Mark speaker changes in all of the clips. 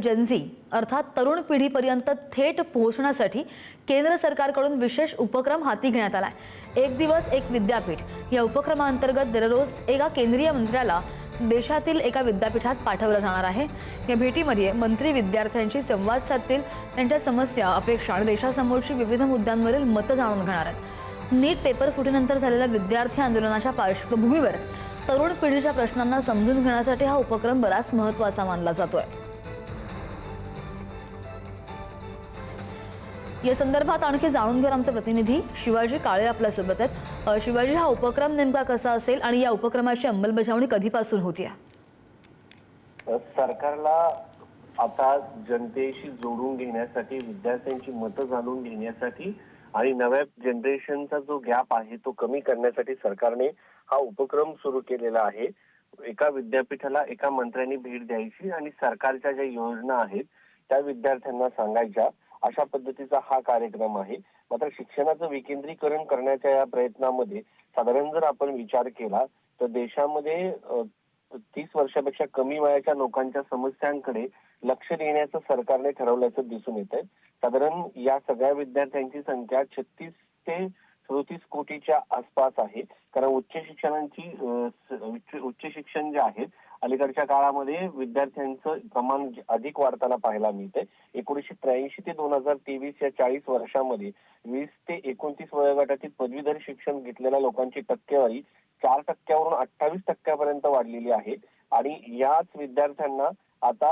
Speaker 1: Gen Z अर्थात तरुण पिढीपर्यंत थेट पोहोचण्यासाठी केंद्र सरकारकडून विशेष उपक्रम हाती घेण्यात आलाय। एक दिवस एक विद्यापीठ या उपक्रमांतर्गत दररोज एका केंद्रीय मंत्र्याला देशातील एका विद्यापीठात पाठवलं जाणार आहे। या भेटीमध्ये मंत्री विद्यार्थ्यांशी संवाद साधतील, त्यांच्या समस्या, अपेक्षा आणि देशासमोरची विविध मुद्द्यांवरील मतं जाणून घेणार आहेत। नीट पेपर फुटीनंतर झालेल्या विद्यार्थी आंदोलनाच्या पार्श्वभूमीवर तरुण पिढीच्या प्रश्नांना समजून घेण्यासाठी हा उपक्रम बराच महत्त्वाचा मानला जातोय। या संदर्भात आणखी जाणून घेणार आमचे प्रतिनिधी शिवाजी काळे आपल्या सोबत आहेत। शिवाजी, हा उपक्रम नेमका कसा असेल आणि या उपक्रमाची अंमलबजावणी कधीपासून होतीये?
Speaker 2: सरकारला आता जनतेशी जोडून घेण्यासाठी, विद्यार्थ्यांची मतं जाणून घेण्यासाठी आणि नव्या जनरेशनचा जो गॅप आहे तो कमी करण्यासाठी सरकारने हा उपक्रम सुरू केलेला आहे। एका विद्यापीठाला एका मंत्र्यांनी भेट द्यायची आणि सरकारच्या ज्या योजना आहेत त्या विद्यार्थ्यांना सांगायच्या, अशा पद्धतीचा हा कार्यक्रम आहे। मात्र शिक्षणाचं विकेंद्रीकरण करण्याच्या या प्रयत्नामध्ये साधारण जर आपण विचार केला तर देशामध्ये 30 वर्षापेक्षा कमी वयाच्या लोकांच्या समस्यांकडे लक्ष देण्याचं सरकारने ठरवल्याचं दिसून येत आहे। साधारण या सगळ्या विद्यार्थ्यांची संख्या 36 ते 37 कोटीच्या आसपास आहे। कारण उच्च शिक्षण जे आहे अलीकडच्या काळामध्ये विद्यार्थ्यांचं प्रमाण अधिक वाढताना पाहायला मिळतंय। 1983 ते 2023 या 40 वर्षामध्ये 20 ते 29 वयोगटातील पदवीधर शिक्षण घेतलेल्या लोकांची टक्केवारी 4% 28% वाढलेली आहे। आणि याच विद्यार्थ्यांना आता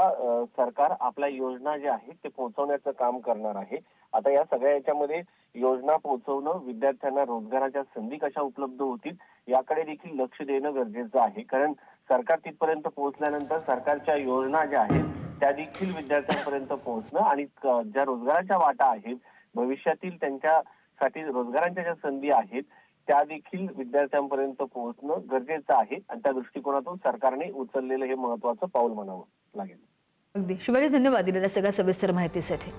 Speaker 2: सरकार आपल्या योजना ज्या आहेत ते पोहोचवण्याचं काम करणार आहे। आता या सगळ्या याच्यामध्ये योजना पोहोचवणं, विद्यार्थ्यांना रोजगाराच्या संधी कशा उपलब्ध होतील याकडे देखील लक्ष देणं गरजेचं आहे। कारण सरकार तिथपर्यंत पोहोचल्यानंतर सरकारच्या योजना ज्या आहेत त्या देखील विद्यार्थ्यांपर्यंत पोहोचणं आणि ज्या रोजगाराच्या वाटा आहेत, भविष्यातील त्यांच्यासाठी रोजगारांच्या ज्या संधी आहेत त्या देखील विद्यार्थ्यांपर्यंत पोहोचणं गरजेचं आहे। आणि त्या दृष्टिकोनातून सरकारने उचललेलं हे महत्त्वाचं पाऊल म्हणावं लागेल।
Speaker 1: अगदी शिवाजी, धन्यवाद दिलेल्या सगळ्या सविस्तर माहितीसाठी।